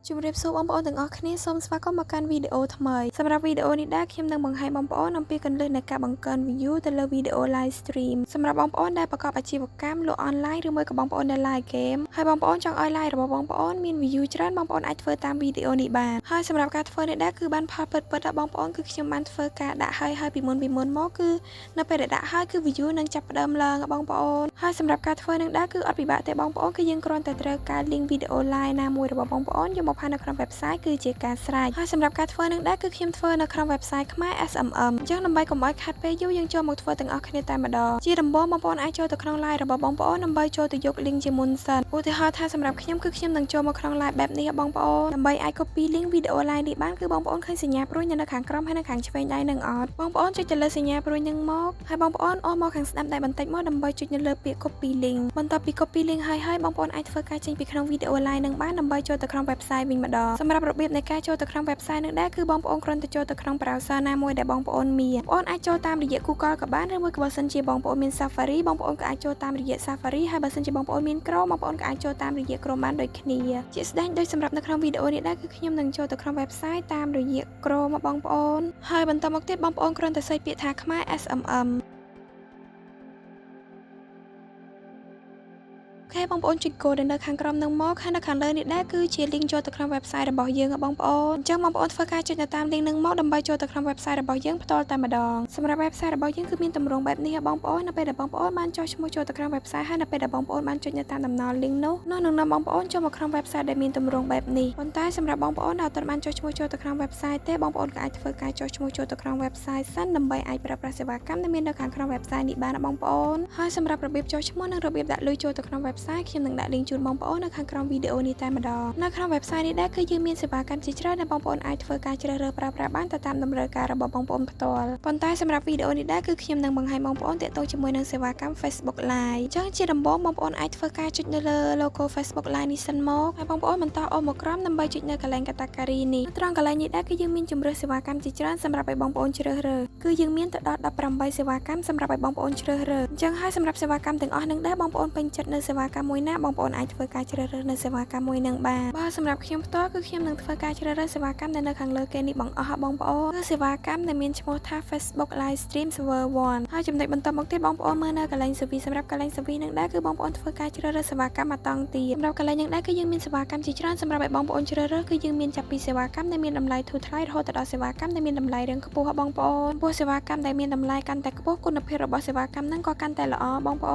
ជំរាបសួរបងប្អូនទាំងអស់គ្នាសូមស្វាគមន៍មកកាន់វីដេអូថ្មីសម្រាប់វីដេអូនេះដែរខ្ញុំនឹងបង្ហាញបងប្អូនអំពីគន្លឹះនៃការបង្កើន view ទៅលើវីដេអូ live stream សម្រាប់បងប្អូនដែលប្រកបអាជីវកម្មលក់អនឡាញឬមួយក៏បងប្អូនដែល live game ហើយបងប្អូនចង់ឲ្យ live របស់បងប្អូនមាន view ច្រើនបងប្អូនអាចធ្វើតាមវីដេអូនេះបានហើយសម្រាប់ការធ្វើនេះដែរគឺបានផលពិតដល់បងប្អូនគឺខ្ញុំបានធ្វើការដាក់ហើយពីមុនមកគឺនៅពេលដែលដាក់ហើយគឺ view នឹងចាប់ផ្ដើមឡើងបងប្អូនហើយសម្រាប់ការធ្វើនឹងដែរគឺអត់ពិបាកទេបងប្អូនគឺយើងគ្រាន់តែត្រូវការ link វីដេអូ live ណាមួយរបស់បងប្អូនយកមកផានៅក្នុង website គឺជាការស្រេចហើយសម្រាប់ការធ្វើនឹងដែរគឺខ្ញុំធ្វើនៅក្នុង website ខ្មែរ SMM អញ្ចឹងដើម្បីកុំឲ្យខាត់ពេលយូរយើងចូលមកធ្វើទាំងអស់គ្នាតែម្ដងជាដំបូងបងប្អូនអាចចូលទៅក្នុង live របស់បងប្អូនដើម្បីចូលទៅយក link ជាមុនសិនឧទាហរណ៍ថាសម្រាប់ខ្ញុំគឺខ្ញុំនឹងចូលមកក្នុង live បែបនេះបងប្អូនដើម្បីអាច copy link វីដេអូ live នេះបានគឺបងប្អូនឃើញសញ្ញាព្រួយនៅខាងក្រោមហើយនៅខាងឆ្វេងដៃនឹងអត់បងប្អូនចុចទៅលើសញ្ញាព្រួយនឹងមកហើយបងប្អូនអូសមកខាងស្ដាំដៃបន្តិចមកដើម្បីចុចនៅលើពាក្យ copy link បន្ទាប់ពី copy link ហើយបងប្អូនអាចធ្វើការចេញពីក្នុងវីដេអូ live នឹងបានដើម្បីចូលទៅក្នុង website វិញម្ដងសម្រាប់របៀបនៃការចូលទៅក្នុង website នឹងដែរគឺបងប្អូនគ្រាន់តែចូលទៅក្នុង browser ណាមួយដែលបងប្អូនមានបងប្អូនអាចចូលតាមរយៈ Google ក៏បានឬមួយក៏បើសិនជាបងប្អូនមាន Safari បងប្អូនក៏អាចចូលតាមរយៈ Safari ហើយបើសិនជាបងប្អូនមាន Chrome បងប្អូនក៏អាចចូលតាមរយៈ Chrome បានដូចគ្នាជាស្ដែងដូចសម្រាប់នៅក្នុងវីដេអូនេះដែរគឺខ្ញុំនឹងចូលទៅក្នុង website តាមរយៈ Chrome បងប្អូនហើយបន្តមកទៀតបងប្អូនគ្រាន់តែសេចពាក្យថាខ្មែរ SMMខេបងប្អូនចុច code នៅខាងក្រោមនឹងមកហើយនៅខាងលើនេះដែរគឺជា link ចូលទៅក្នុង website របស់យើងបងប្អូនអញ្ចឹងបងប្អូនធ្វើការចុចទៅតាម link នឹងមកដើម្បីចូលទៅក្នុង website របស់យើងផ្ទាល់តែម្ដងសម្រាប់ website របស់យើងគឺមានទម្រង់បែបនេះបងប្អូននៅពេលដែលបងប្អូនបានចុះឈ្មោះចូលទៅក្នុង website ហើយនៅពេលដែលបងប្អូនបានចុចនៅតាមដំណរ link នោះនឹងនាំបងប្អូនចូលមកក្នុង website ដែលមានទម្រង់បែបនេះប៉ុន្តែសម្រាប់បងប្អូនដែលអត់បានចុះឈ្មោះចូលទៅក្នុង website ទេបងប្អូនក៏អាចធ្វើការចុះឈ្មោះចូលទៅក្នុង website សិនដើម្បីអាចប្រើប្រាស់សេវាកម្មដែលមាននៅខាងក្នុង website នេះបានបងប្អូនហើយសម្រាប់របៀបចុះឈ្មោះនិងរបៀបដាក់លុយចូលទៅក្នុង website ខ្ញុំនឹងដាក់ link ជូនបងប្អូននៅខាងក្រោមវីដេអូនេះតែម្ដងនៅក្នុង website នេះដែរគឺយើងមានសេវាកម្មជាច្រើនដែលបងប្អូនអាចធ្វើការជ្រើសរើសប្រើប្រាស់បានទៅតាមតម្រូវការរបស់បងប្អូនផ្ទាល់ប៉ុន្តែសម្រាប់វីដេអូនេះដែរគឺខ្ញុំនឹងបង្ហាញបងប្អូនទាក់ទងជាមួយនឹងសេវាកម្ម Facebook Live អញ្ចឹងជាដំបូងបងប្អូនអាចធ្វើការចុចនៅលើ logo Facebook Live នេះសិនមកហើយបងប្អូនបន្តអូសមកក្រោមដើម្បីចុចនៅកន្លែង category នេះត្រង់កន្លែងនេះដែរគឺយើងមានជម្រើសសេវាកម្មជាច្រើនសម្រាប់ឲ្យបងប្អូនជ្រើសរើសគឺយើងមានទៅដល់18សេវាកម្មសម្រាប់ឲ្យបងប្អូនជ្រើសរើសអញ្ចឹងហើយសម្រាប់សេវាកម្មទាំងអស់នឹងដែរបងប្អូនពេញចិត្តនៅសេវាកម្មមួយណាបងប្អូនអាចធ្វើការជ្រើសរើសនៅសេវាកម្មមួយនឹងបានបើសម្រាប់ខ្ញុំផ្ទាល់គឺខ្ញុំនឹងធ្វើការជ្រើសរើសសេវាកម្មដែលនៅខាងលើគេនេះបងអស់បងប្អូនគឺសេវាកម្មដែលមានឈ្មោះថា Facebook Live Stream Server 1ហើយចំណុចបន្តមកទៀតបងប្អូនមើលនៅកន្លែង CV សម្រាប់កន្លែង CV នឹងដែរគឺបងប្អូនធ្វើការជ្រើសរើសសេវាកម្មមកតង់ទៀតសម្រាប់កន្លែងនឹងដែរគឺយើងមានសេវាកម្មជាច្រើនសម្រាប់ឲ្យបងប្អូនជ្រើសរើសគឺយើងមានចាប់ពីសេវាកម្មដែលមានតម្លៃធូរថ្លៃរហូតដល់សេវាកម្មដែលមានតម្លៃរៀងខ្ពស់បងប្អូនពោះសេវាកម្មដែលមានតម្លៃកាន់តែខ្ពស់គុណភាពរបស់សេវាកម្មហ្នឹងក៏កាន់តែល្អបងប្អ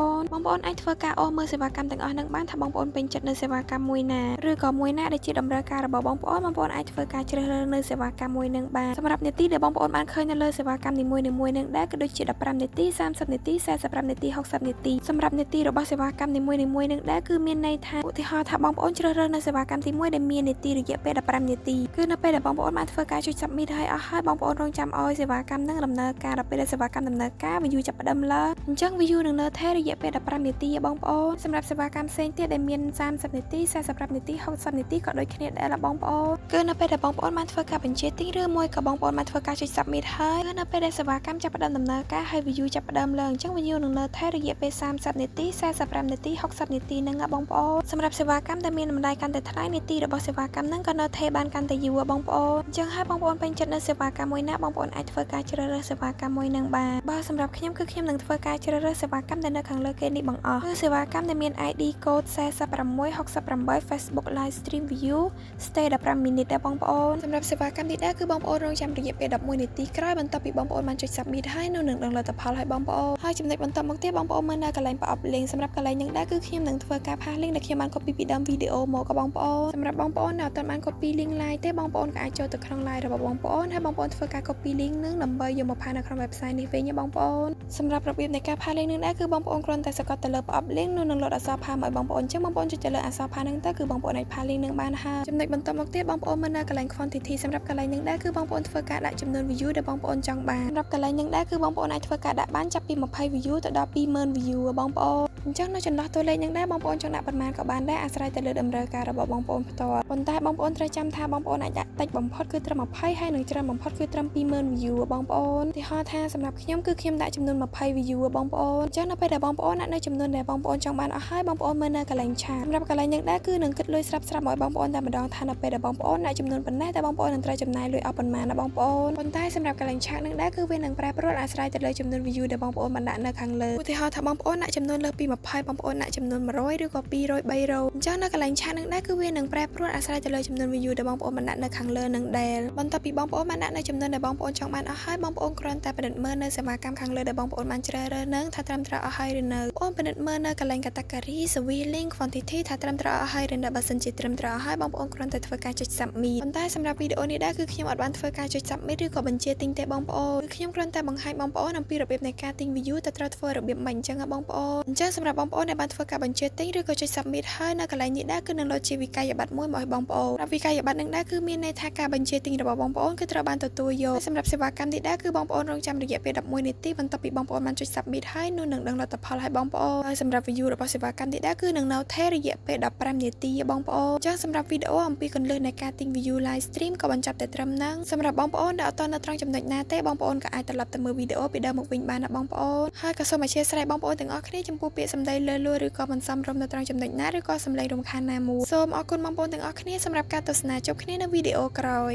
ូនអាចធ្វើការអូសមើលសេវាកម្មទាំងអស់ហ្នឹងបានថាបងប្អូនពេញចិត្តនៅសេវាកម្មមួយណាឬក៏មួយណាដែលជាតម្រូវការរបស់បងប្អូនអាចធ្វើការជ្រើសរើសនៅសេវាកម្មមួយនឹងបានសម្រាប់នាទីដែលបងប្អូនបានឃើញនៅលើសេវាកម្មនីមួយៗនឹងដែរគឺដូចជា15នាទី30នាទី45នាទី60នាទីសម្រាប់នាទីរបស់សេវាកម្មនីមួយៗនឹងដែរគឺមានន័យថាឧទាហរណ៍ថាបងប្អូនជ្រើសរើសនៅសេវាកម្មទី1ដែលមាននាទីរយៈពេល15នាទីគឺនៅពេលដែលបងប្អូនបានធ្វើការចុច submit ហើយអស់ហើយបងប្អូនរងចាំឲ្យសេវាកម្មនឹងដំណើរការដល់ពេលដែលសេវាកម្មដំណើរការ view ចាប់ផ្ដើមឡើងអញ្ចឹង view នឹងនៅថេររយៈពេល15នាទីបងប្អូនសម្រាប់សេវាកម្មផ្សេងទៀតដែលមាន30នាទី45នាទី60នាទីក៏ដូចគ្នាដែរបងប្អូនគឺនៅពេលដែលបងប្អូនបានធ្វើការបញ្ជាទិញឬមួយក៏បងប្អូនបានធ្វើការចុច submit ហើយគឺនៅពេលដែលសេវាកម្មចាប់ផ្ដើមដំណើរការហើយ view ចាប់ផ្ដើមឡើងអញ្ចឹង view នឹងនៅថេររយៈពេល30នាទី45នាទី60នាទីហ្នឹងបងប្អូនសម្រាប់សេវាកម្មដែលមានតម្លៃកាន់តែថ្លៃនាទីរបស់សេវាកម្មហ្នឹងក៏នៅថេរបានកាន់តែយូរបងប្អូនអញ្ចឹងហើយបងប្អូនពេញចិត្តនៅសេវាកម្មមួយណាបងប្អូនអាចធ្វើការជ្រើសរើសសេវាកម្មមួយហ្នឹងបានបើសម្រាប់ខ្ញុំគឺខ្ញុំនឹងធ្វើការជ្រើសរើសសេវាកម្មដែលនៅខាងលើគេនេះបងអស់គឺសេវាកម្មដែលមាន ID code 4668 Facebook Live Stream View stay 15 មីនិតដែរបងប្អូនសម្រាប់សេវាកម្មនេះដែរគឺបងប្អូនរងចាំរយៈពេល11នាទីក្រោយបន្ទាប់ពីបងប្អូនបានចុច submit ហើយនឹងដឹងលទ្ធផលឲ្យបងប្អូនហើយចំណុចបន្តមកទៀតបងប្អូនមើលនៅកន្លែងប្រអប់ link សម្រាប់កន្លែងនឹងដែរគឺខ្ញុំនឹងធ្វើការផាស link ដែលខ្ញុំបាន copy ពីដើមវីដេអូមកក៏បងប្អូនសម្រាប់បងប្អូនដែលអត់បាន copy link live ទេបងប្អូនក៏អាចចូលទៅក្នុង live របស់បងប្អូនហើយបងប្អូនធ្វើការ copy link នឹងដើម្បីយកមកផាសនៅក្នុង website នេះវិញបងប្អូនសម្រាប់របៀបនៃការផាស link នឹងដែរគឺបងប្អូនគ្រាន់តែសកត់ទៅលើប្រអប់ link នឹងលោតអក្សរផាសមកឲ្យបងប្អូនអញ្ចឹងបងប្អូនចុចទៅលើអក្សរផាសនឹងទៅគឺបងប្អូនអាចផាស link នឹងបានហើយចំណុចបន្តមកទៀតបងប្អូនមើលនៅកន្លែង quantity សម្រាប់កន្លែងនឹងដែរគឺបងប្អូនធ្វើការដាក់ចំនួន view ដែលបងប្អូនចង់បានសម្រាប់កន្លែងនឹងដែរគឺបងប្អូនអាចធ្វើការដាក់បានចាប់ពី20 view ទៅដល់20000 view បងប្អូន អញ្ចឹងនៅចន្លោះតួលេខនឹងដែរបងប្អូនចង់ដាក់ប៉ុន្មានក៏បានដែរអាស្រ័យទៅលើតម្រូវការរបស់បងប្អូនផ្ទាល់ប៉ុន្តែបងប្អូនត្រូវចាំថាបងប្អូនអាចដាក់តិចបំផុតគឺត្រឹម20ហើយនិងច្រើនបំផុតគឺត្រឹម 20000 view បងប្អូនឧទាហរណ៍ថាសម្រាប់ខ្ញុំគឺខ្ញុំដាក់ចំនួន20 view បងប្អូនអញ្ចឹងនៅពេលដែលបងប្អូនដាក់នៅចំនួនដែលបងប្អូនចង់បានអស់ហើយបងប្អូនមើលនៅកន្លែងឆាតសម្រាប់កន្លែងនឹងដែរគឺនឹងគិតលុយស្រាប់ៗឲ្យបងប្អូនតែម្ដងថានៅពេលដែលបងប្អូនដាក់ចំនួនប៉ុណ្ណេះតែបងប្អូននឹងត្រូវចំណាយលុយអស់ប៉ុន្មានណាបងប្អូនប៉ុន្តែសម្រាប់កន្លែងឆាតនឹងដែរគឺវានឹងប្រែប្រួលអាស្រ័យទៅលើចំនួន view ដែលបងប្អូនបានដាក់នៅខាងលើឧទាហរណ៍ថាបងប្អូនដាក់ចំនួនលើសពី20បងប្អូនដាក់ចំនួន100ឬក៏200 300អញ្ចឹងនៅកន្លែងឆាតនឹងដែរគឺវានឹងប្រែប្រួលអាស្រ័យទៅលើចំនួន view ដែលបងប្អូនបានដាក់នៅខាងលើនឹងដែរបន្ទាប់ពីបងប្អូនបានដាក់នៅចំនួនដែលបងប្អូនចង់បានអស់ហើយបងប្អូនគ្រាន់តែពិនិត្យមើលនៅសេវាកម្មខាងលើដែលបងប្អូនបានជ្រើសរើសនឹងថាត្រឹមត្រូវអស់ហើយឬនៅបងប្អូនពិនិត្យមើលនៅកន្លែង category service link quantity ថាត្រឹមត្រូវអស់ហើយឬនៅបើសិនជាត្រឹមត្រូវអស់ហើយបងប្អូនគ្រាន់តែធ្វើការចុច submit ប៉ុន្តែសម្រាប់វីដេអូនេះដែរគឺខ្ញុំអត់បានធ្វើការចុច submit ឬក៏បញ្ជាទិញទេបងប្អូនគឺខ្ញុំគ្រាន់តែបង្ហាញបងប្អូនអំពីរបៀបនៃការទិញ view ទៅត្រូវធ្វើរបៀបម៉េចអញ្ចឹងបងប្អូនអញ្ចឹងសម្រាប់បងប្អូនដែលបានធ្វើការបញ្ជាទិញឬក៏ចុច submit ហើយនៅកន្លែងនេះដែរគឺនឹងលោតជាវិក័យប័ត្រមួយមកឲ្យបងប្អូនសម្រាប់វិក័យប័ត្រនឹងដែរគឺមានន័យថាការបញ្ជាទិញរបស់បងប្អូនគឺត្រូវបានទទួលយកសម្រាប់សេវាកម្មនេះដែរគឺបងប្អូនរងចាំរយៈពេល11នាទីបន្ទាប់ពីបងប្អូនបានចុច submit ហើយនោះនឹងដឹងលទ្ធផលឲ្យបងប្អូនហើយសម្រាប់ view របស់សេវាកម្មនេះដែរគឺនឹងនៅថេររយៈពេល15នាទីបងប្អូនអញ្ចឹងសម្រាប់វីដេអូអំពីគន្លឹះនៃការទិញ view live stream ក៏បញ្ចប់តែត្រឹមហ្នឹងសម្រាប់បងប្អូនដែលអត់ទាន់នៅត្រង់ចំណុចណាទេបងប្អូនក៏អាចត្រឡប់ទៅមើលវីដេអូពីដើមមកវិញបានណាបងប្អូនហើយក៏សូមអធិស្ឋានបងប្អូនទាំងអស់គ្នាចំពោះពាក្យសម្ដីលើសលួសឬក៏មិនសមរម្យនៅត្រង់ចំណុចណាឬក៏សម្លេងរំខានណាមួយសូមអរគុណបងប្អូនទាំងអស់គ្នាសម្រាប់ការទស្សនាជួបគ្នានៅវីដេអូក្រោយ